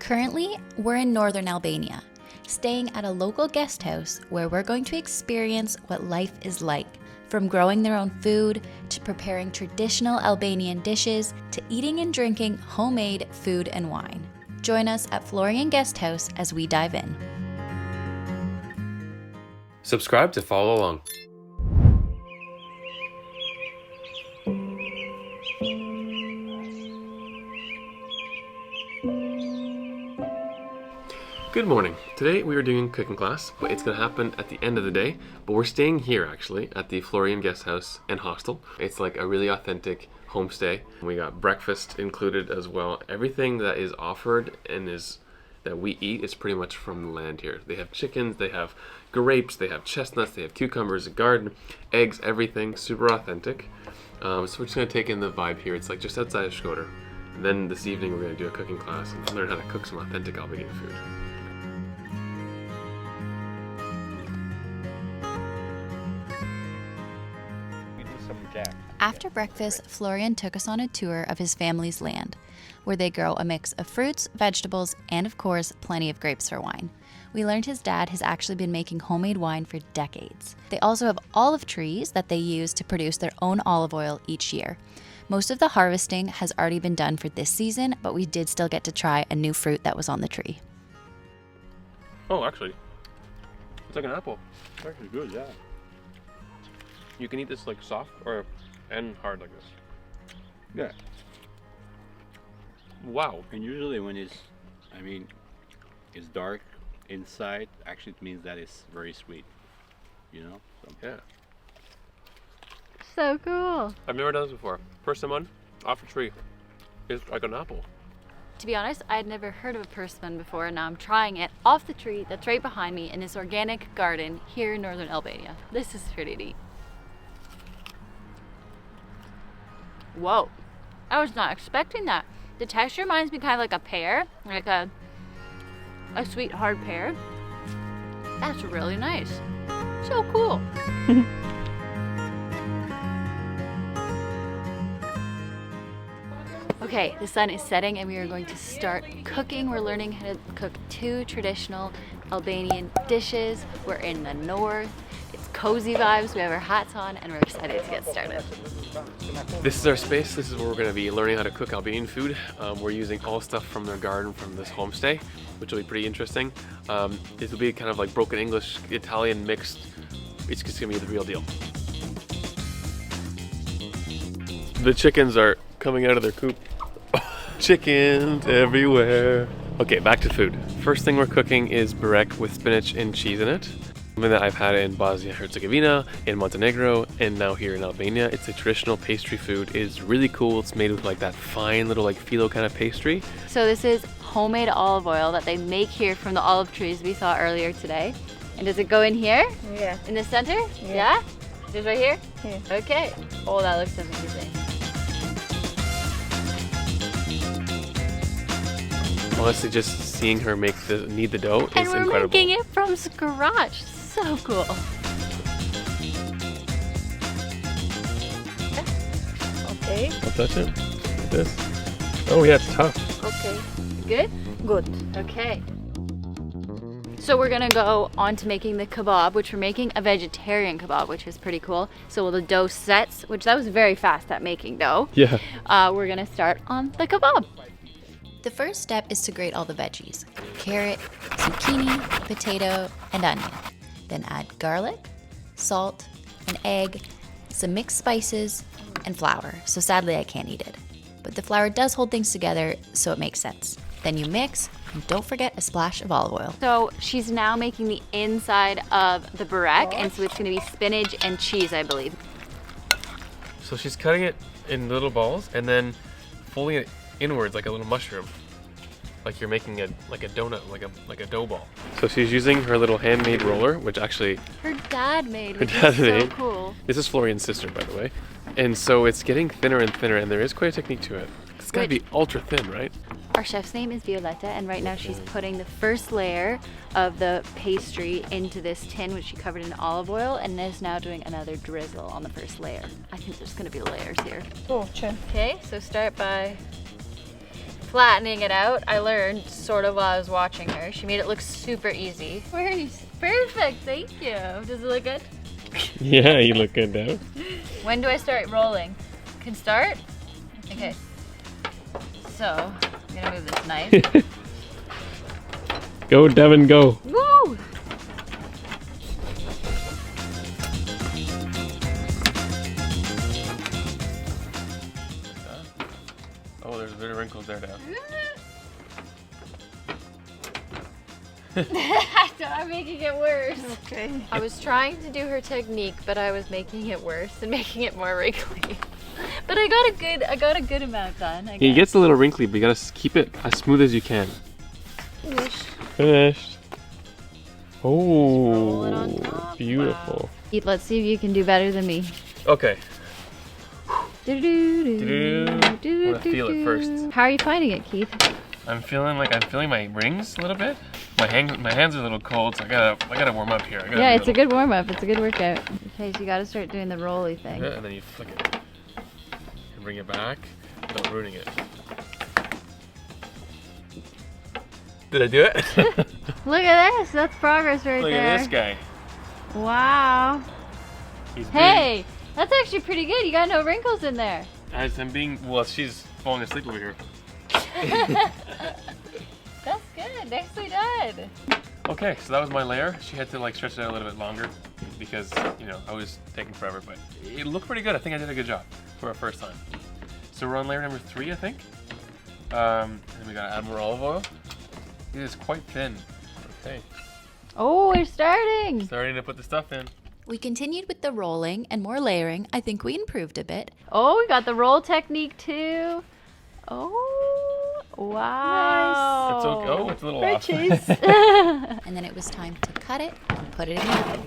Currently, we're in northern Albania, staying at a local guest house where we're going to experience what life is like, from growing their own food, to preparing traditional Albanian dishes, to eating and drinking homemade food and wine. Join us at Florian Guesthouse as we dive in. Subscribe to follow along. Good morning. Today we are doing a cooking class, but it's going to happen at the end of the day. But we're staying here actually at the Florian Guesthouse and Hostel. It's like a really authentic homestay. We got breakfast included as well. Everything that is offered and that we eat is pretty much from the land here. They have chickens, they have grapes, they have chestnuts, they have cucumbers, a garden, eggs, everything. Super authentic. So we're just going to take in the vibe here. It's like just outside of Shkodër. And then this evening we're going to do a cooking class and learn how to cook some authentic Albanian food. After breakfast, Florian took us on a tour of his family's land, where they grow a mix of fruits, vegetables, and of course, plenty of grapes for wine. We learned his dad has actually been making homemade wine for decades. They also have olive trees that they use to produce their own olive oil each year. Most of the harvesting has already been done for this season, but we did still get to try a new fruit that was on the tree. Oh, actually, it's like an apple. It's actually good, yeah. You can eat this like soft and hard like this. Yeah. Wow. And usually when it's dark inside, actually it means that it's very sweet. You know? So. Yeah. So cool. I've never done this before. First time off a tree. It's like an apple. To be honest, I had never heard of a persimmon before, and now I'm trying it off the tree that's right behind me in this organic garden here in northern Albania. This is pretty neat. Whoa, I was not expecting that. The texture reminds me kind of like a pear, like a sweet hard pear. That's really nice. So cool. Okay, the sun is setting and we are going to start cooking. We're learning how to cook two traditional Albanian dishes. We're in the north. It's cozy vibes. We have our hats on and we're excited to get started. This is our space. This is where we're going to be learning how to cook Albanian food. We're using all stuff from their garden from this homestay, which will be pretty interesting. This will be kind of like broken English, Italian mixed. It's just going to be the real deal. The chickens are coming out of their coop. Chickens everywhere. Okay, back to food. First thing we're cooking is burek with spinach and cheese in it. Something that I've had in Bosnia-Herzegovina, in Montenegro, and now here in Albania. It's a traditional pastry food. It's really cool. It's made with like that fine little like phyllo kind of pastry. So this is homemade olive oil that they make here from the olive trees we saw earlier today. And does it go in here? Yeah. In the center? Yeah? Just right here? Yeah. Okay. Oh, that looks amazing. Honestly, just seeing her knead the dough is incredible. And we're making it from scratch. So cool. Okay. I'll touch it. Like this. Oh yeah, it's tough. Okay. Good? Good. Okay. So we're gonna go on to making the kebab, which we're making a vegetarian kebab, which is pretty cool. So while the dough sets, which that was very fast at making dough. Yeah. We're gonna start on the kebab. The first step is to grate all the veggies: carrot, zucchini, potato, and onion. Then add garlic, salt, an egg, some mixed spices, and flour. So sadly I can't eat it. But the flour does hold things together, so it makes sense. Then you mix, and don't forget a splash of olive oil. So she's now making the inside of the burek, and so it's gonna be spinach and cheese, I believe. So she's cutting it in little balls and then folding it inwards like a little mushroom, like you're making a donut, like a dough ball. So she's using her little handmade roller, which actually her dad made, which is so cool. This is Florian's sister, by the way, and so it's getting thinner and thinner, and there is quite a technique to it. It's got to be ultra thin, right? Our chef's name is Violetta, and right now she's putting the first layer of the pastry into this tin, which she covered in olive oil, and is now doing another drizzle on the first layer. I think there's going to be layers here. Okay. Okay, so start by flattening it out. I learned sort of while I was watching her. She made it look super easy. Where are you? Perfect, thank you. Does it look good? Yeah, you look good now. When do I start rolling? Can start? Okay. So, I'm gonna move this knife. Go, Devin, go. Woo! Oh, there's a bit of wrinkles there now. I'm making it worse. Okay. I was trying to do her technique, but I was making it worse and making it more wrinkly. But I got a good amount done. I It guess. gets a little wrinkly, but you gotta keep it as smooth as you can. Finished. roll it on Oh, top. beautiful. Keith, let's see if you can do better than me. Okay. Do-do-do-do. I wanna feel it first. How are you finding it, Keith? I'm feeling my rings a little bit. My hands are a little cold, so I gotta warm up here. Yeah, it's a good warm up. It's a good workout. Okay, so you gotta start doing the rolly thing. Yeah, and then you flick it. And bring it back without ruining it. Did I do it? Look at this. That's progress right Look there. at this guy. Wow. He's big. Hey, that's actually pretty good. You got no wrinkles in there. As I'm well, she's falling asleep over here. That's good. Nicely done. Okay, so that was my layer. She had to like stretch it out a little bit longer because, you know, I was taking forever, but it looked pretty good. I think I did a good job for our first time. So we're on layer number 3, I think. And we gotta add more olive oil. It is quite thin. Okay, Oh, we're starting. starting to put the stuff in. We continued with the rolling and more layering. I think we improved a bit. Oh, we got the roll technique too. Oh, wow. It's okay. Oh, it's a little off. And then it was time to cut it and put it in the oven.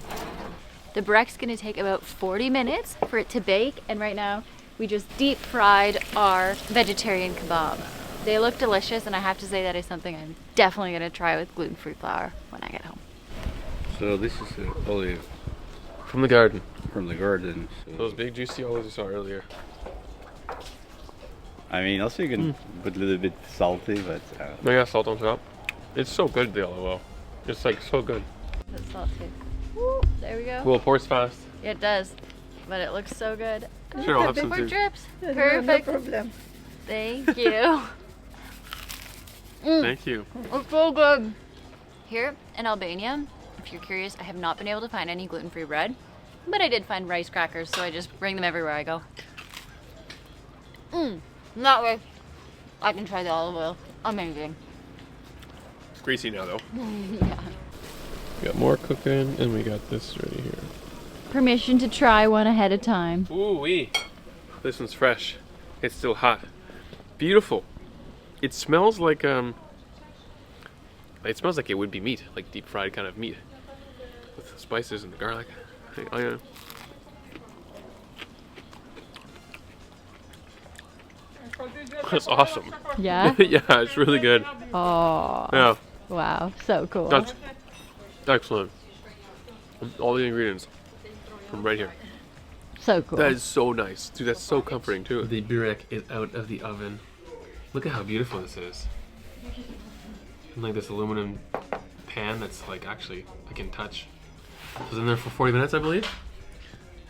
The burek's gonna take about 40 minutes for it to bake, and right now we just deep fried our vegetarian kebab. They look delicious, and I have to say that is something I'm definitely gonna try with gluten-free flour when I get home. So this is olive From the garden. from the garden. So Those big juicy olives you saw earlier. I mean, also you can put a little bit salty, but I got salt on top. It's so good, the olive oil. It's like so good. That's salt too. Woo, there we go. Well, it pours fast. Yeah, it does, but it looks so good. Sure, I'll have some More too. drips. No Perfect. problem. Thank you. Thank you. It's so good. Here in Albania, if you're curious, I have not been able to find any gluten-free bread, but I did find rice crackers, so I just bring them everywhere I go. That way, I can try the olive oil. Amazing. It's greasy now, though. Yeah. We got more cooking, and we got this ready here. Permission to try one ahead of time. Ooh wee! This one's fresh. It's still hot. Beautiful. It smells like it smells like it would be meat, like deep fried kind of meat, with the spices and the garlic. Oh yeah. That's awesome. Yeah? Yeah, it's really good. Oh, Yeah, wow. So cool. that's excellent. All the ingredients from right here. So cool. That is so nice. Dude, that's so comforting too. The burek is out of the oven. Look at how beautiful this is. And like this aluminum pan that's like actually I can touch. It was in there for 40 minutes, I believe.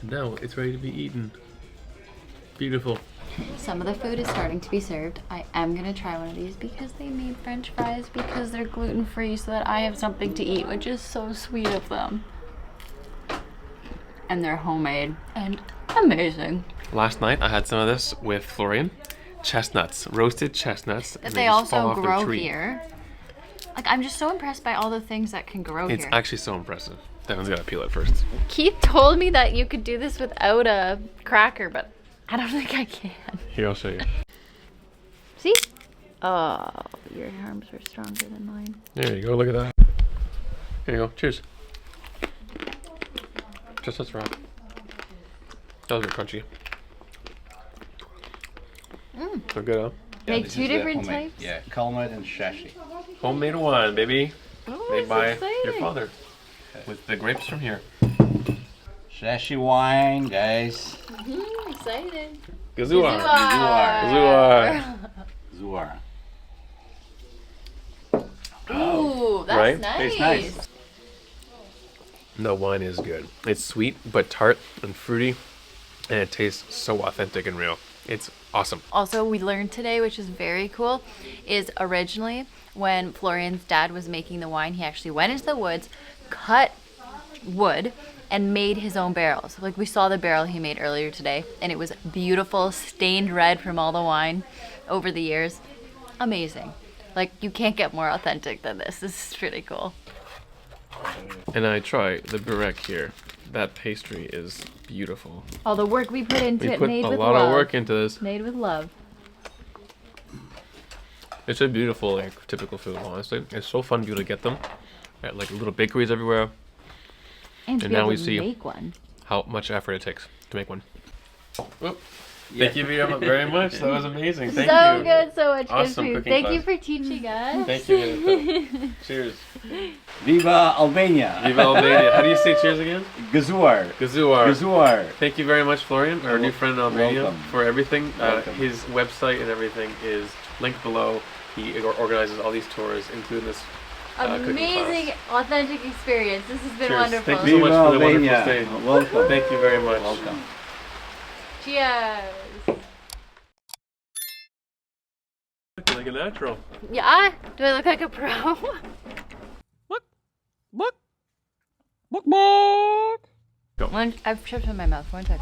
And now it's ready to be eaten. Beautiful. Some of the food is starting to be served. I am gonna try one of these because they made French fries because they're gluten-free so that I have something to eat, which is so sweet of them. And they're homemade and amazing. Last night I had some of this with Florian. Chestnuts, roasted chestnuts. That and they just fall also off their grow tree. here. Like, I'm just so impressed by all the things that can grow It's here. actually so impressive. Devin's gotta peel it first. Keith told me that you could do this without a cracker, but I don't think I can. Here, I'll show you. See? Oh, your arms are stronger than mine. There you go, look at that. Here you go, cheers. Chestnuts raw. That was a bit crunchy. They're good, huh? Make this two is different homemade. types? Yeah, calmate and shashi. Homemade wine, baby. Oh, Made that's by exciting. your father. With the grapes from here. Shashi wine, guys. Excited. Gazuar. Gazuar. Gazuar. Zuar. right? Tastes nice. The wine is good. It's sweet but tart and fruity, and it tastes so authentic and real. It's awesome. Also, we learned today, which is very cool, is originally when Florian's dad was making the wine, he actually went into the woods, cut wood, and made his own barrels. Like we saw the barrel he made earlier today, and it was beautiful, stained red from all the wine over the years. Amazing. Like you can't get more authentic than this. This is really cool. And I try the burek here. That pastry is beautiful. All the work we put into We it, put made a with lot love. of work into this. Made with love. It's a beautiful, like, typical food, honestly. It's so fun to be able to get them at like little bakeries everywhere. And to And be now able we to see make one. how much effort it takes to make one. Whoop. Thank you very much. That was amazing. Thank so you. good, so much Awesome good food. cooking Thank you class. for teaching us. Thank you. Cheers. Viva Albania! Viva Albania. How do you say cheers again? Gazuar! Gazuar. Gazuar! Thank you very much, Florian, our new friend in Albania, Welcome. for everything. Welcome. His website and everything is linked below. He organizes all these tours, including this cooking Amazing, class. authentic experience. This has been Cheers. wonderful. Thank you so much for the wonderful Albania. stay. Welcome. Thank you very much. Welcome. Cheers. Looking like a natural. Yeah? Do I look like a pro? Look. I've chips in my mouth. One sec.